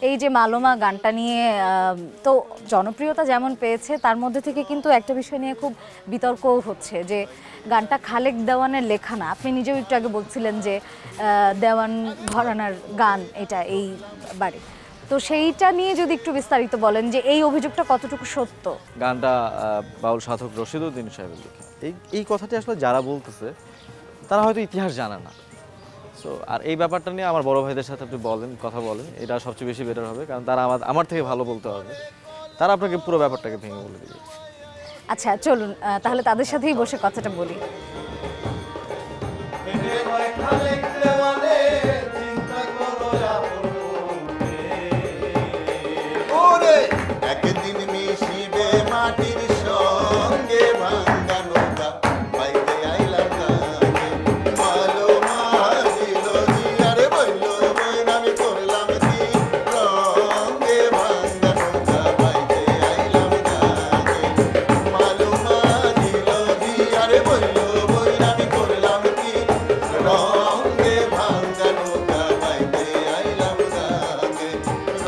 এই যে মালোমা গানটা নিয়ে তো জনপ্রিয়তা যেমন পেয়েছে, তার মধ্যে থেকে কিন্তু একটা বিষয় নিয়ে খুব বিতর্কও হচ্ছে যে গানটা খালেক দেওয়ানের লেখা না। আপনি নিজেও একটু আগে বলছিলেন যে দেওয়ান ঘরানার গান এটা এই বাড়ি, তো সেইটা নিয়ে যদি একটু বিস্তারিত বলেন যে এই অভিযোগটা কতটুকু সত্য। গানটা বাউল সাধক রশিদউদ্দিন সাহেবের লেখা। এই কথাটি আসলে যারা বলতেছে তারা হয়তো ইতিহাস জানে না। সো আর এই ব্যাপারটা নিয়ে আমার বড় ভাইদের সাথে আপনি কথা বলেন, এটা সবচেয়ে বেশি বেটার হবে, কারণ তারা আমার থেকে ভালো বলতে হবে। তারা আপনাকে পুরো ব্যাপারটাকে ভেঙে বলে দিবে। আচ্ছা চলুন তাহলে তাদের সাথেই বসে কথাটা বলি। একদিন মিশিবে মাটির সঙ্গে ভাঙ্গা নৌকা পাইতে আইলাম গানে মালো মারিল জিয়ারে বইল বইন আমি করলাম কি রঙ্গে ভাঙ্গা নৌকা পাইতে আইলাম গানে মালো মারিল জিয়ারে বইল বইন আমি করলাম কি রঙ্গে ভাঙ্গা নৌকা পাইতে আইলাম গানে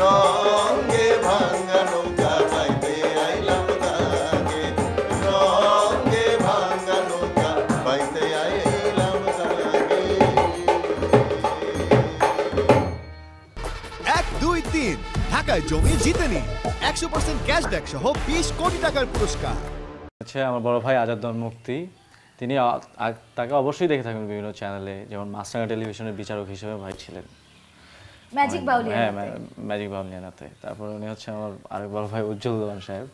রঙ্গে ভাঙ্গা নৌকা পাইতে আইলাম গানে রঙ্গে ভাঙ্গা নৌকা পাইতে আইলাম গানে। 1, 2, 3 ঢাকায় জমি জিতে নিন 100% ক্যাশব্যাক সহ 20 কোটি টাকার পুরস্কার। আচ্ছা, আমার বড় ভাই আজাদ মুক্তি, তিনি তাকে অবশ্যই দেখে থাকবেন বিভিন্ন চ্যানেলে, যেমন মাছরাঙা টেলিভিশনের বিচারক হিসেবে ভাই ছিলেন ম্যাজিক বাউলিয়া, হ্যাঁ ম্যাজিক বাউলিয়ানাতে। তারপর উনি হচ্ছে আমার আরেক বড় ভাই উজ্জ্বল দেওয়ান সাহেব,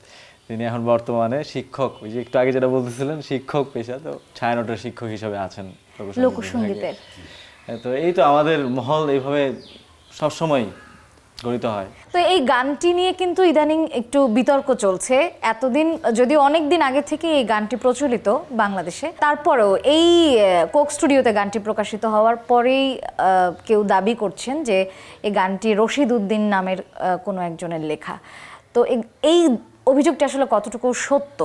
তিনি এখন বর্তমানে শিক্ষক, ওই যে একটু আগে যেটা বলতেছিলেন শিক্ষক পেশা, তো ছায়ানটের শিক্ষক হিসেবে আছেন লোকসঙ্গীতের। তো এই তো আমাদের মহল এইভাবে সবসময় গঠিত হয়। তো এই গানটি নিয়ে কিন্তু ইদানিং একটু বিতর্ক চলছে। এতদিন যদি অনেক দিন আগে থেকে এই গানটি প্রচলিত বাংলাদেশে, তারপরেও এই কোক স্টুডিওতে গানটি প্রকাশিত হওয়ার পরেই কেউ দাবি করছেন যে এই গানটি রশিদউদ্দিন নামের কোনো একজনের লেখা। তো এই অভিযোগটি আসলে কতটুকু সত্য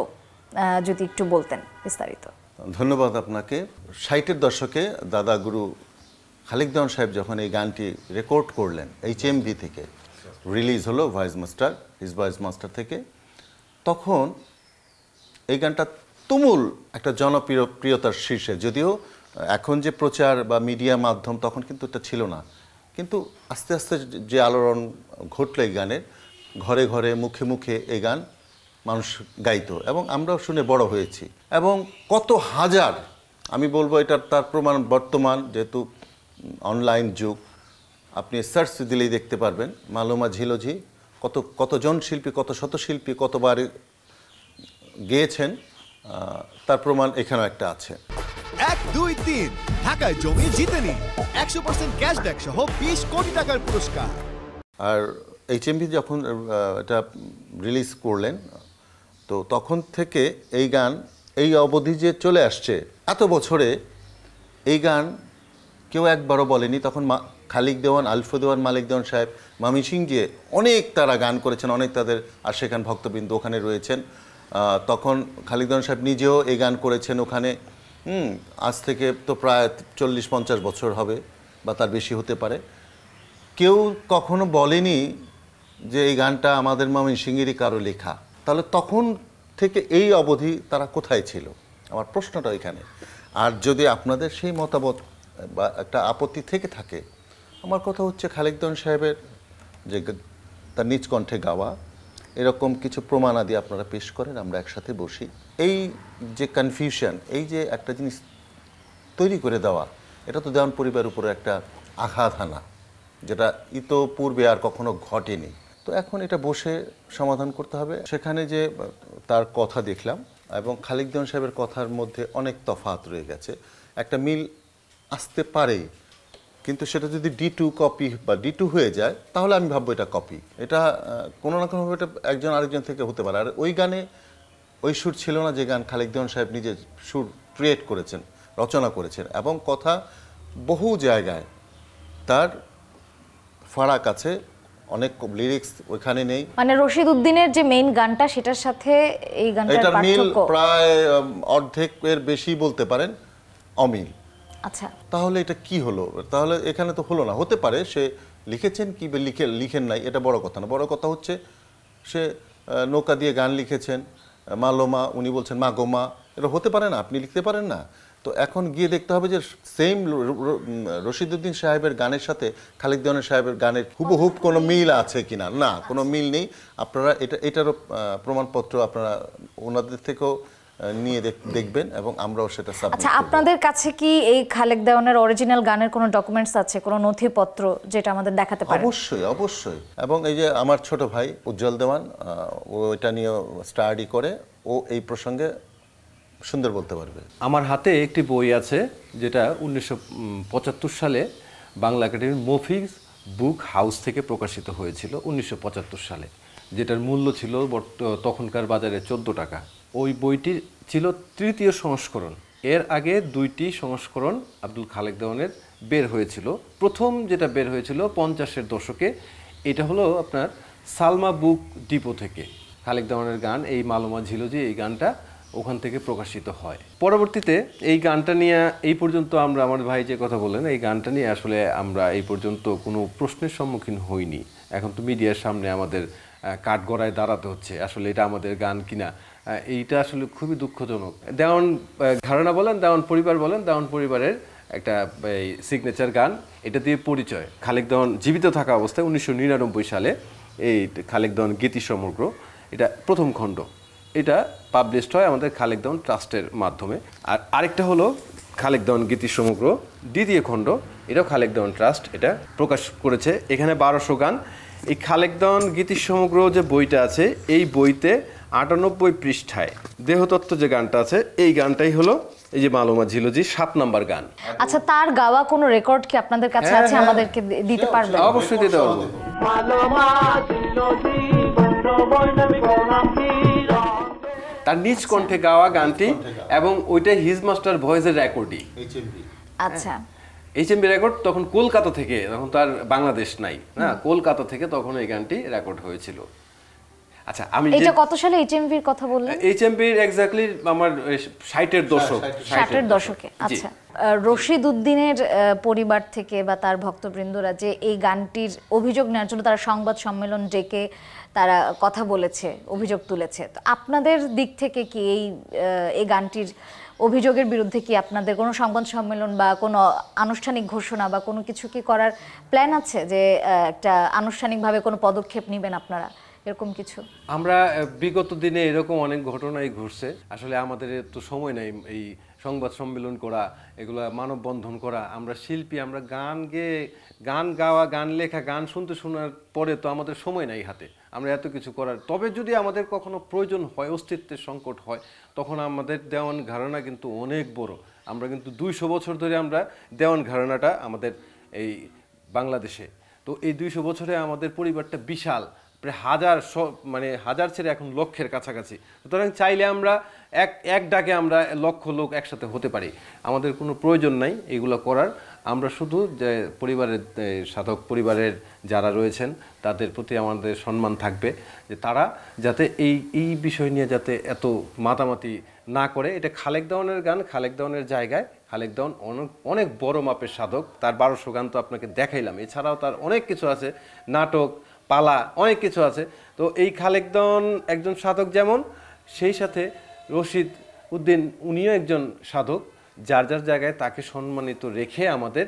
যদি একটু বলতেন বিস্তারিত। ধন্যবাদ আপনাকে। 60-এর দশকে দাদা গুরু খালেক দেওয়ান সাহেব যখন এই গানটি রেকর্ড করলেন HMV থেকে, রিলিজ হলো হিজ ভয়েস মাস্টার থেকে, তখন এই গানটা তুমুল একটা জনপ্রিয়তার শীর্ষে। যদিও এখন যে প্রচার বা মিডিয়া মাধ্যম তখন কিন্তু এটা ছিল না, কিন্তু আস্তে আস্তে যে আলোড়ন ঘটলো এই গানের, ঘরে ঘরে মুখে মুখে এই গান মানুষ গাইতো এবং আমরাও শুনে বড় হয়েছি। এবং কত হাজার, আমি বলবো এটার তার প্রমাণ বর্তমান, যেহেতু অনলাইন যুগ, আপনি সার্চ দিলেই দেখতে পারবেন মালোমা ঝিলোঝি কতজন শিল্পী, কত শত শিল্পী কতবার গেয়েছেন, তার প্রমাণ এখানেও একটা আছে। 1, 2, 3 ঢাকায় জমি জিতে নিন 100% ক্যাশব্যাক সহ 20 কোটি টাকার পুরস্কার। আর HMV যখন এটা রিলিজ করলেন, তো তখন থেকে এই গান এই অবধি যে চলে আসছে, এত বছরে এই গান কেউ একবারও বলেনি। তখন খালিক দেওয়ান, আলফু দেওয়ান, মালিক দেওয়ান সাহেব, মামি সিং যে অনেক তারা গান করেছেন, অনেক তাদের আশেখান ভক্তবৃন্দ ওখানে রয়েছেন। তখন খালিক দেওয়ান সাহেব নিজেও এই গান করেছেন ওখানে। আজ থেকে তো প্রায় 40-50 বছর হবে বা তার বেশি হতে পারে। কেউ কখনো বলেনি যে এই গানটা আমাদের মামি সিংয়েরই কারো লেখা। তাহলে তখন থেকে এই অবধি তারা কোথায় ছিল? আমার প্রশ্নটা এখানে। আর যদি আপনাদের সেই মতামত বা একটা আপত্তি থেকে থাকে, আমার কথা হচ্ছে খালেক দেওয়ান সাহেবের যে তার নিজ কণ্ঠে গাওয়া এরকম কিছু প্রমাণাদি আপনারা পেশ করেন, আমরা একসাথে বসি। এই যে কনফিউশন, এই যে একটা জিনিস তৈরি করে দেওয়া, এটা তো দেওয়ান পরিবারের উপরে একটা আঘাত হানা, যেটা ইতোপূর্বে আর কখনো ঘটেনি। তো এখন এটা বসে সমাধান করতে হবে। সেখানে যে তার কথা দেখলাম এবং খালিক দেওয়ান সাহেবের কথার মধ্যে অনেক তফাৎ রয়ে গেছে। একটা মিল আসতে পারে, কিন্তু সেটা যদি D2 কপি বা D2 হয়ে যায়, তাহলে আমি ভাববো এটা কপি। এটা কোনো না কোনোভাবে এটা একজন আরেকজন থেকে হতে পারে। আর ওই গানে ওই সুর ছিল না যে গান খালিক দেওয়ান সাহেব নিজে সুর ক্রিয়েট করেছেন, রচনা করেছেন, এবং কথা বহু জায়গায় তার ফারাক আছে, অনেক লিরিক্স ওইখানে নেই। মানে রশিদউদ্দিনের যে মেইন গানটা, সেটার সাথে এই গানটার পার্থক্য প্রায় অর্ধেকের বেশি বলতে পারেন অমিল। আচ্ছা, তাহলে এটা কি হলো? তাহলে এখানে তো হলো না। হতে পারে সে লিখেছেন কি বা লিখেন নাই এটা বড় কথা না, বড় কথা হচ্ছে সে নৌকা দিয়ে গান লিখেছেন, মালোমা উনি বলছেন মা গো মা, এটা হতে পারে না, আপনি লিখতে পারেন না। তো এখন গিয়ে দেখতে হবে যে সেম রশিদউদ্দিন সাহেবের গানের সাথে খালেক দেওয়ানের সাহেবের গানের হুবহুব কোনো মিল আছে কিনা, না কোনো মিল নেই। আপনারা এটারও প্রমাণপত্র আপনারা ওনাদের থেকেও নিয়ে দেখবেন এবং আমরাও সেটা সাবমিট আচ্ছা, করব। আপনাদের কাছে কি এই খালেক দেওয়ানের অরিজিনাল গানের কোনো ডকুমেন্টস আছে, কোনো নথিপত্র যেটা আমাদের দেখাতে পারে? অবশ্যই অবশ্যই। এবং এই যে আমার ছোট ভাই উজ্জ্বল দেওয়ান, ও এটা নিয়ে স্টাডি করে, ও এই প্রসঙ্গে সুন্দর বলতে পারবে। আমার হাতে একটি বই আছে যেটা 1975 সালে বাংলা একাডেমির মফিজ বুক হাউস থেকে প্রকাশিত হয়েছিল 1975 সালে, যেটার মূল্য ছিল তখনকার বাজারে 14 টাকা। ওই বইটির ছিল 3য় সংস্করণ। এর আগে 2টি সংস্করণ আব্দুল খালেক দেওয়ানের বের হয়েছিল। প্রথম যেটা বের হয়েছিল 50-এর দশকে, এটা হলো আপনার সালমা বুক ডিপো থেকে খালেক দেওয়ানের গান এই মালোমা ঝিলজি, এই গানটা ওখান থেকে প্রকাশিত হয়। পরবর্তীতে এই গানটা নিয়ে এই পর্যন্ত আমরা, আমার ভাই যে কথা বললেন, এই গানটা নিয়ে আসলে আমরা এই পর্যন্ত কোনো প্রশ্নের সম্মুখীন হইনি। এখন তো মিডিয়ার সামনে আমাদের কাঠগড়ায় দাঁড়াতে হচ্ছে, আসলে এটা আমাদের গান কিনা। এইটা আসলে খুবই দুঃখজনক। দেওয়ান ঘরানা বলেন, দেওয়ান পরিবার বলেন, দেওয়ান পরিবারের একটা সিগনেচার গান, এটা দিয়ে পরিচয়। খালেক দেওয়ান জীবিত থাকা অবস্থায় 1999 সালে এই খালেক দেওয়ান গীতি সমগ্র, এটা প্রথম খণ্ড, এটা পাবলিশড হয় আমাদের খালেক দেওয়ান ট্রাস্টের মাধ্যমে। আর আরেকটা হলো খালেক দেওয়ান গীতি সমগ্র দ্বিতীয় খণ্ড, এটাও খালেক দেওয়ান ট্রাস্ট এটা প্রকাশ করেছে। এখানে 1200 গান। এই খালেক দেওয়ান গীতি সমগ্র যে বইটা আছে, এই বইতে 98 পৃষ্ঠায় দেহতত্ত্ব যে গানটা আছে, এই গানটাই হলো এই যে মালোমা ঝিলজি 7 নম্বর গান। আচ্ছা, তার গাওয়া কোনো রেকর্ড কি আপনাদের কাছে আছে? আমাদেরকে দিতে পারবেন? অবশ্যই দিতে পারবো। তার নিজ কণ্ঠে গাওয়া গানটি, এবং ওইটা হিজ মাস্টার ভয়েসের রেকর্ডই। আচ্ছা, HMV রেকর্ড তখন কলকাতা থেকে, তখন তার বাংলাদেশ নাই না, কলকাতা থেকে তখন এই গানটি রেকর্ড হয়েছিল। আচ্ছা, আমি এটা কত সালে এইচএমভির কথা বললেন? HMV এক্স্যাক্টলি আমার 60-এর দশক, 60-এর দশকে। আচ্ছা, রশিদ উদ্দিনের পরিবার থেকে বা তার ভক্তবৃন্দরা যে এই গানটির অভিযোগ নেওয়ার জন্য তারা সংবাদ সম্মেলন ডেকে তারা কথা বলেছে, অভিযোগ তুলেছে, তো আপনাদের দিক থেকে কি এই গানটির অভিযোগের বিরুদ্ধে কি আপনাদের কোনো সংবাদ সম্মেলন বা কোনো আনুষ্ঠানিক ঘোষণা বা কোনো কিছু কি করার প্ল্যান আছে, যে একটা আনুষ্ঠানিকভাবে কোনো পদক্ষেপ নেবেন আপনারা, এরকম কিছু? আমরা বিগত দিনে এরকম অনেক ঘটনাই ঘটছে। আসলে আমাদের তো সময় নাই এই সংবাদ সম্মেলন করা, এগুলা মানববন্ধন করা। আমরা শিল্পী, আমরা গান গেয়ে, গান গাওয়া, গান লেখা, গান শুনতে শোনার পরে তো আমাদের সময় নাই হাতে আমরা এত কিছু করার। তবে যদি আমাদের কখনো প্রয়োজন হয়, অস্তিত্বের সংকট হয়, তখন আমাদের দেওয়ান ঘরানা কিন্তু অনেক বড়। আমরা কিন্তু 200 বছর ধরে আমরা দেওয়ান ঘরানাটা আমাদের এই বাংলাদেশে। তো এই 200 বছরে আমাদের পরিবারটা বিশাল, প্রায় হাজার ছেড়ে এখন লক্ষের কাছাকাছি। সুতরাং চাইলে আমরা এক ডাকে আমরা লক্ষ লোক একসাথে হতে পারি। আমাদের কোনো প্রয়োজন নাই এগুলো করার। আমরা শুধু যে পরিবারের সাধক পরিবারের যারা রয়েছেন তাদের প্রতি আমাদের সম্মান থাকবে, যে তারা যাতে এই বিষয় নিয়ে যাতে এত মাতামাতি না করে। এটা খালেক দেওয়ানের গান, খালেক দেওয়ানের জায়গায়। খালেক দেওয়ান অনেক বড় মাপের সাধক। তার 1200 গান তো আপনাকে দেখাইলাম, এছাড়াও তার অনেক কিছু আছে, নাটক, পালা, অনেক কিছু আছে। তো এই খালেক দেওয়ান একজন সাধক যেমন, সেই সাথে রশিদ উদ্দিন উনিও একজন সাধক। যার যার জায়গায় তাকে সম্মানিত রেখে আমাদের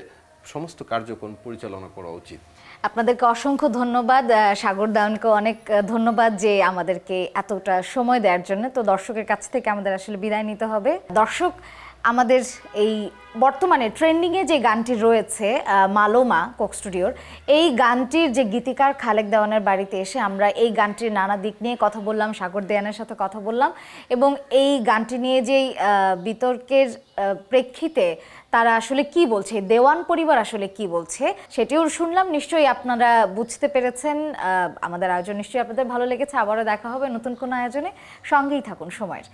সমস্ত কার্যক্রম পরিচালনা করা উচিত। আপনাদেরকে অসংখ্য ধন্যবাদ। সাগর দেওয়ানকে অনেক ধন্যবাদ যে আমাদেরকে এতটা সময় দেওয়ার জন্য। তো দর্শকের কাছ থেকে আমাদের আসলে বিদায় নিতে হবে। দর্শক, আমাদের এই বর্তমানে ট্রেন্ডিংয়ে যে গানটি রয়েছে মালোমা কোক স্টুডিওর, এই গানটির যে গীতিকার খালেক দেওয়ানের বাড়িতে এসে আমরা এই গানটির নানা দিক নিয়ে কথা বললাম, সাগর দেওয়ানের সাথে কথা বললাম, এবং এই গানটি নিয়ে যেই বিতর্কের প্রেক্ষিতে তারা আসলে কি বলছে, দেওয়ান পরিবার আসলে কি বলছে, সেটিও শুনলাম। নিশ্চয়ই আপনারা বুঝতে পেরেছেন। আমাদের আয়োজন নিশ্চয়ই আপনাদের ভালো লেগেছে। আবারও দেখা হবে নতুন কোনো আয়োজনে। সঙ্গেই থাকুন সময়ের।